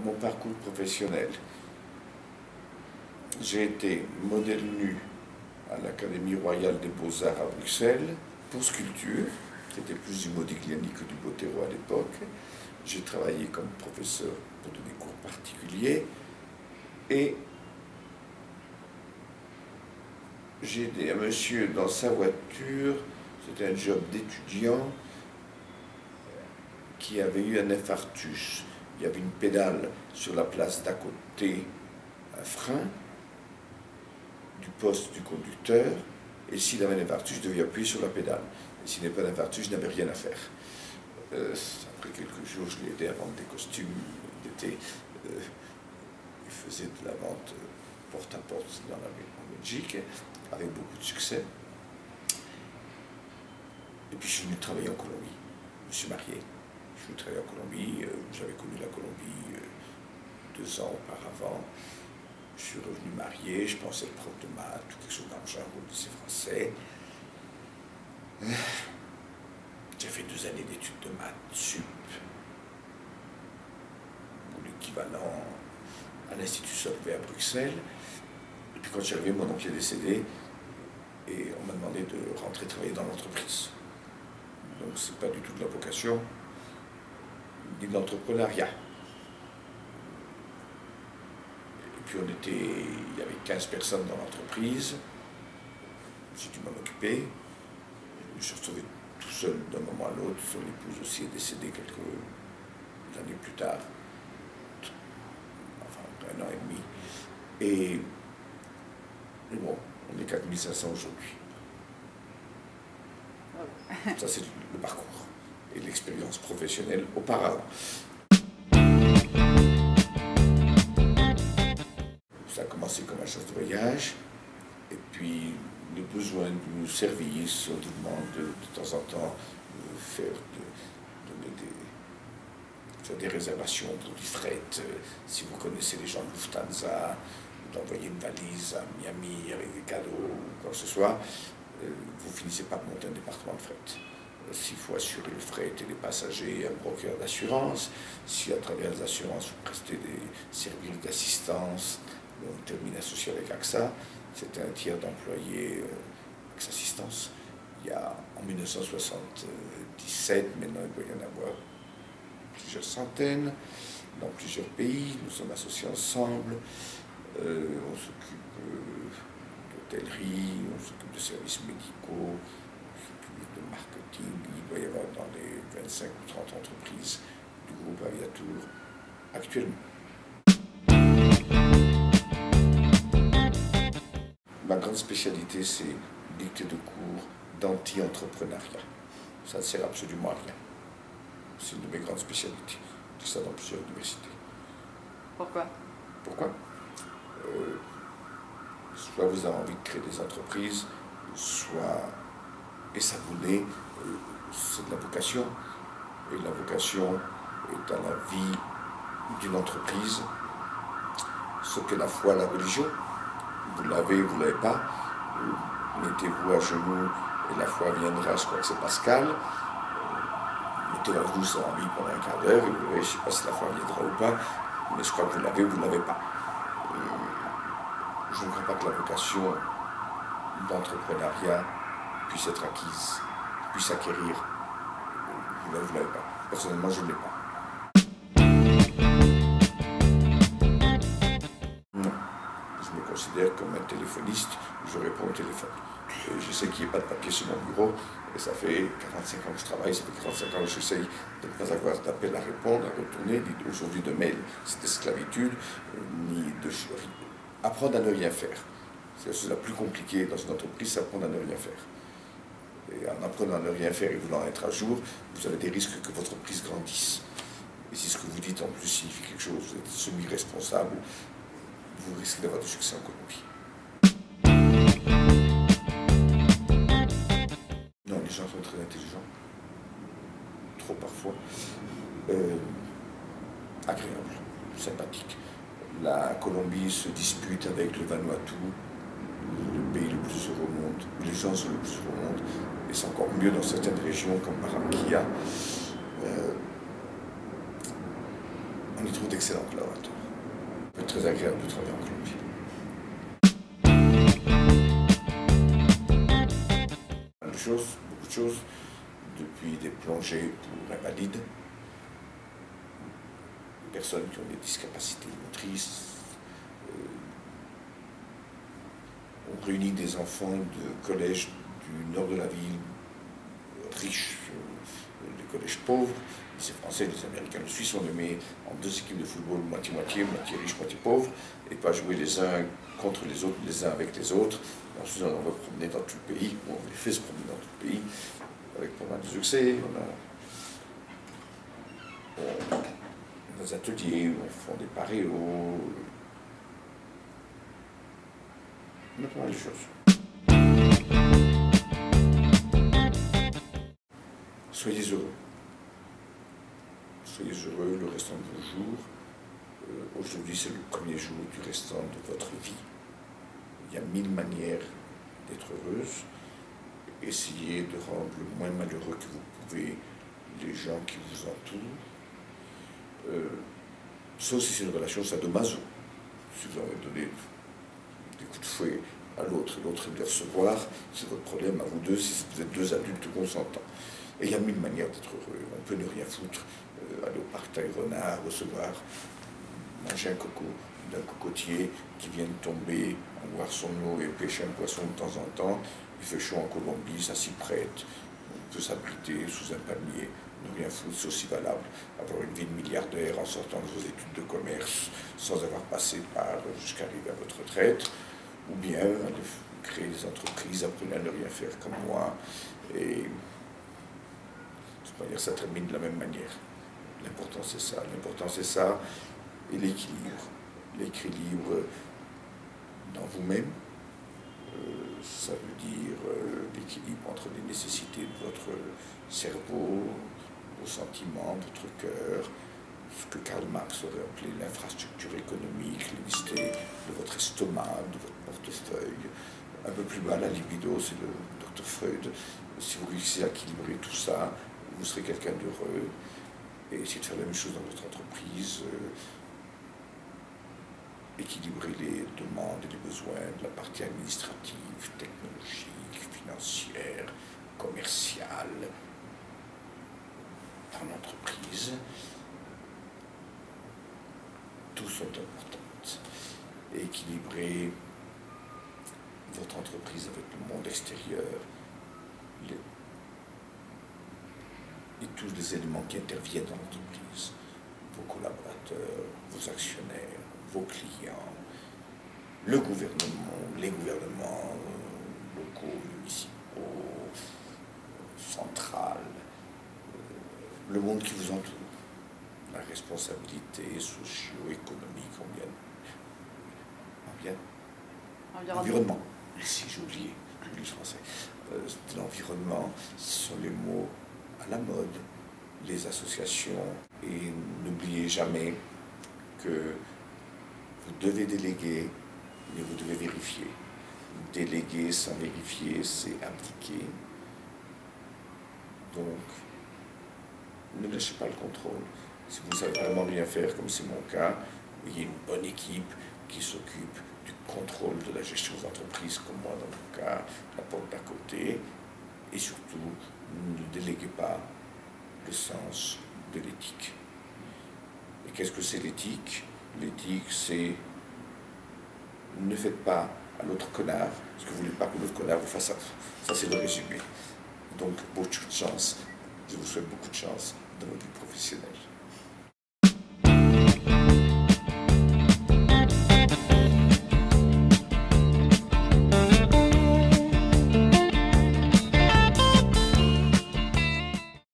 mon parcours professionnel, j'ai été modèle nu à l'Académie royale des beaux-arts à Bruxelles pour sculpture. C'était plus du Modigliani que du Botero à l'époque. J'ai travaillé comme professeur pour donner cours particuliers et j'ai aidé un monsieur dans sa voiture, c'était un job d'étudiant, qui avait eu un infarctus. Il y avait une pédale sur la place d'à côté, un frein du poste du conducteur, et s'il avait un infarctus, je devais appuyer sur la pédale. Et s'il n'avait pas d'infarctus, je n'avais rien à faire. Après quelques jours, je l'ai aidé à vendre des costumes d'été. Il faisait de la vente porte-à-porte en Belgique, avec beaucoup de succès. Et puis je suis venu travailler en Colombie. Je me suis marié. Je suis travaillé en Colombie. J'avais connu la Colombie 2 ans auparavant. Je suis revenu marié. Je pensais être prof de maths ou quelque chose dans le genre au lycée français. J'ai fait 2 années d'études de maths sup, ou l'équivalent à l'Institut Solvay à Bruxelles. Et puis quand je suis arrivé, mon oncle est décédé et on m'a demandé de rentrer travailler dans l'entreprise. Donc c'est pas du tout de la vocation, ni de l'entrepreneuriat. Et puis il y avait 15 personnes dans l'entreprise, j'ai dû m'en occuper. Je me suis retrouvé tout seul d'un moment à l'autre. Son épouse aussi est décédée quelques années plus tard, enfin 1 an et demi. Et bon, on est 4500 aujourd'hui. Ça, c'est le parcours et l'expérience professionnelle auparavant. Ça a commencé comme agence de voyage, et puis le besoin du service, on nous demande de temps en temps de donner des réservations pour du fret. Si vous connaissez les gens de Lufthansa, d'envoyer une valise à Miami avec des cadeaux ou quoi que ce soit, vous finissez par monter un département de fret. S'il faut assurer le fret et les passagers, un broker d'assurance, si à travers les assurances vous prestez des services d'assistance, on termine associé avec AXA, c'était un tiers d'employés AXA Assistance. Il y a en 1977, maintenant il doit y en avoir plusieurs centaines, dans plusieurs pays, nous sommes associés ensemble, on s'occupe d'hôtellerie, on s'occupe de services médicaux, on s'occupe de marketing. Il doit y avoir dans les 25 ou 30 entreprises du groupe Aviatour actuellement. Ma grande spécialité, c'est dicter de cours d'anti-entrepreneuriat. Ça ne sert absolument à rien. C'est une de mes grandes spécialités. Je fais ça dans plusieurs universités. Pourquoi? Pourquoi? Soit vous avez envie de créer des entreprises, soit, et ça vous naît, c'est de la vocation. Et la vocation est dans la vie d'une entreprise, ce que la foi, la religion. Vous l'avez, vous ne l'avez pas. Mettez-vous à genoux et la foi viendra, je crois que c'est Pascal. Mettez-la vous sans envie pendant un quart d'heure et vous verrez, je ne sais pas si la foi viendra ou pas, mais je crois que vous l'avez ou vous ne l'avez pas. Je ne crois pas que la vocation d'entrepreneuriat puisse être acquise, puisse acquérir. Vous ne l'avez pas. Personnellement, je ne l'ai pas. Non. Je me considère comme un téléphoniste, je réponds au téléphone. Et je sais qu'il n'y a pas de papier sur mon bureau, et ça fait 45 ans que je travaille, ça fait 45 ans que j'essaye de ne pas avoir d'appel à répondre, à retourner, ni aujourd'hui de mail, c'est esclavitude, ni de apprendre à ne rien faire. C'est la chose la plus compliquée dans une entreprise, c'est apprendre à ne rien faire. Et en apprenant à ne rien faire et voulant être à jour, vous avez des risques que votre entreprise grandisse. Et si ce que vous dites en plus signifie quelque chose, vous êtes semi-responsable, vous risquez d'avoir du succès en Colombie. Non, les gens sont très intelligents, trop parfois, agréables, sympathiques. La Colombie se dispute avec le Vanuatu, le pays le plus heureux au monde, où les gens sont le plus heureux au monde, et c'est encore mieux dans certaines régions comme Barranquilla. On y trouve d'excellents collaborateurs. Ça peut être très agréable de travailler en Colombie. Beaucoup de choses, depuis des plongées pour invalides, des personnes qui ont des discapacités motrices. On réunit des enfants de collèges du nord de la ville, riches, des collèges pauvres. Les Français, les Américains, les Suisses sont nommés en 2 équipes de football moitié-moitié, moitié riches, moitié pauvres, et pas jouer les uns contre les autres, les uns avec les autres. Et ensuite, on va promener dans tout le pays, on les fait se promener dans tout le pays, avec pas mal de succès. On a des ateliers où on fait des paréos. On a pas mal de choses. Soyez heureux. Soyez heureux le restant de vos jours. Aujourd'hui, c'est le premier jour du restant de votre vie. Il y a 1000 manières d'être heureuse. Essayez de rendre le moins malheureux que vous pouvez les gens qui vous entourent. Sauf si c'est une relation sadomaso. Si vous avez donné des coups de fouet à l'autre et l'autre aime les recevoir, c'est votre problème à vous deux si vous êtes 2 adultes consentants. Et il y a 1000 manières d'être heureux. On peut ne rien foutre, aller au parc Taïrona, recevoir, manger un coco d'un cocotier qui vient de tomber, en boire son eau et pêcher un poisson de temps en temps. Il fait chaud en Colombie, ça s'y prête. On peut s'abriter sous un palmier, ne rien foutre, c'est aussi valable. Avoir une vie de milliardaire en sortant de vos études de commerce sans avoir passé par jusqu'à arriver à votre retraite. Ou bien aller créer des entreprises, apprenez à ne rien faire comme moi. Et ça termine de la même manière. L'important c'est ça. L'important c'est ça et l'équilibre. L'équilibre dans vous-même. Ça veut dire l'équilibre entre les nécessités de votre cerveau, vos sentiments, votre cœur, ce que Karl Marx aurait appelé l'infrastructure économique, l'évité de votre estomac, de votre portefeuille. Un peu plus bas, la libido, c'est le Dr Freud. Si vous réussissez à équilibrer tout ça, vous serez quelqu'un d'heureux. Et essayez de faire la même chose dans votre entreprise. Équilibrer les demandes et les besoins de la partie administrative, technologique, financière, commerciale, dans l'entreprise. Tous sont importantes. Et équilibrer votre entreprise avec le monde extérieur, et tous les éléments qui interviennent dans l'entreprise, vos collaborateurs, vos actionnaires, vos clients, le gouvernement, les gouvernements locaux, municipaux, centrales, le monde qui vous entoure, la responsabilité socio-économique, environnement. Ici, j'ai oublié le français. L'environnement, ce sont les mots à la mode, les associations, et n'oubliez jamais que vous devez déléguer, mais vous devez vérifier. Déléguer sans vérifier, c'est abdiquer. Donc, ne lâchez pas le contrôle. Si vous ne savez vraiment rien faire, comme c'est mon cas, il y a une bonne équipe qui s'occupe du contrôle de la gestion des entreprises, comme moi dans mon cas, la porte d'à côté. Et surtout, ne déléguez pas le sens de l'éthique. Et qu'est-ce que c'est l'éthique? L'éthique, c'est ne faites pas à l'autre connard ce que vous ne voulez pas que l'autre connard vous fasse à vous. Ça, c'est le résumé. Donc, beaucoup de chance. Je vous souhaite beaucoup de chance dans votre vie professionnelle.